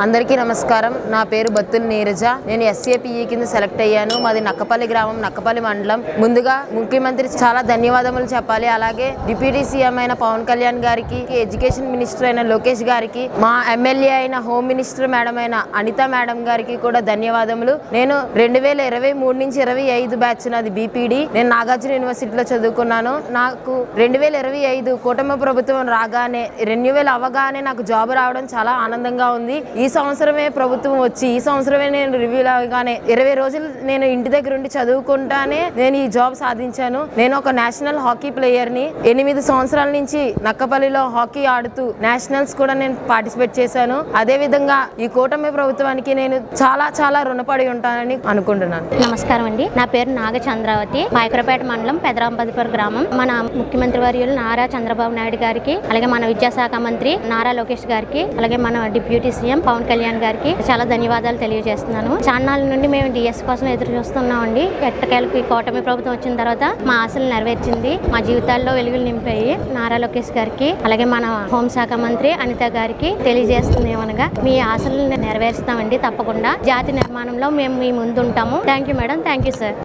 అందరికీ నమస్కారం. నా పేరు బత్తుల నీరజ. నేను SAPE కింద సెలెక్ట్ అయ్యాను. మాది నక్కపల్లి గ్రామం, నక్కపల్లి మండలం. ముందుగా ముఖ్యమంత్రి చాలా ధన్యవాదములు చెప్పాలి. అలాగే డిప్యూటీ సీఎం అయిన పవన్ కళ్యాణ్ గారికి, ఎడ్యుకేషన్ మినిస్టర్ అయిన లోకేష్ గారికి, మా ఎమ్మెల్యే అయిన హోమ్ మినిస్టర్ మేడం అయిన అనిత మేడం గారికి కూడా ధన్యవాదములు. నేను 2023 నుంచి 25 బ్యాచ్ నాది BPD. నేను నాగార్జున యూనివర్సిటీలో చదువుకున్నాను. నాకు 2025 కూటమి ప్రభుత్వం రాగానే, రెన్యువల్ అవ్వగానే నాకు జాబ్ రావడం చాలా ఆనందంగా ఉంది. ఈ సంవత్సరమే ప్రభుత్వం వచ్చి, ఈ సంవత్సరమే నేను రివ్యూ అవగానే 20 రోజులు నేను ఇంటి దగ్గర ఉండి చదువుకుంటానే నేను ఈ జాబ్ సాధించాను. నేను ఒక నేషనల్ హాకీ ప్లేయర్ ని. 8 సంవత్సరాల నుంచి నక్కపల్లిలో హాకీ ఆడుతూ నేషనల్స్ కూడా నేను పార్టిసిపేట్ చేశాను. అదే విధంగా ఈ కూటమి ప్రభుత్వానికి నేను చాలా చాలా రుణపడి ఉంటానని అనుకుంటున్నాను. నమస్కారం అండి. నా పేరు నాగచంద్రావతి. పాయకరపేట మండలం పెదరాంబదిపురం గ్రామం. మన ముఖ్యమంత్రి వర్యులు నారా చంద్రబాబు నాయుడు గారికి, అలాగే మన విద్యాశాఖ మంత్రి నారా లోకేష్ గారికి, అలాగే మన డిప్యూటీ సీఎం పవన్ కళ్యాణ్ గారికి చాలా ధన్యవాదాలు తెలియజేస్తున్నాను. చాన్నాళ్ళ నుండి మేము DS కోసం ఎదురు చూస్తున్నామండి. ఎట్టకేలకు కూటమి ప్రభుత్వం వచ్చిన తర్వాత మా ఆశలు నెరవేర్చింది. మా జీవితాల్లో వెలుగులు నింపాయి. నారా లోకేష్ గారికి, అలాగే మన హోంశాఖ మంత్రి అనిత గారికి తెలియజేస్తుంది ఏమనగా, మీ ఆశలను నెరవేరుస్తామండి తప్పకుండా. జాతి నిర్మాణంలో మేము మీ ముందు ఉంటాము. Thank you madam. Thank you sir.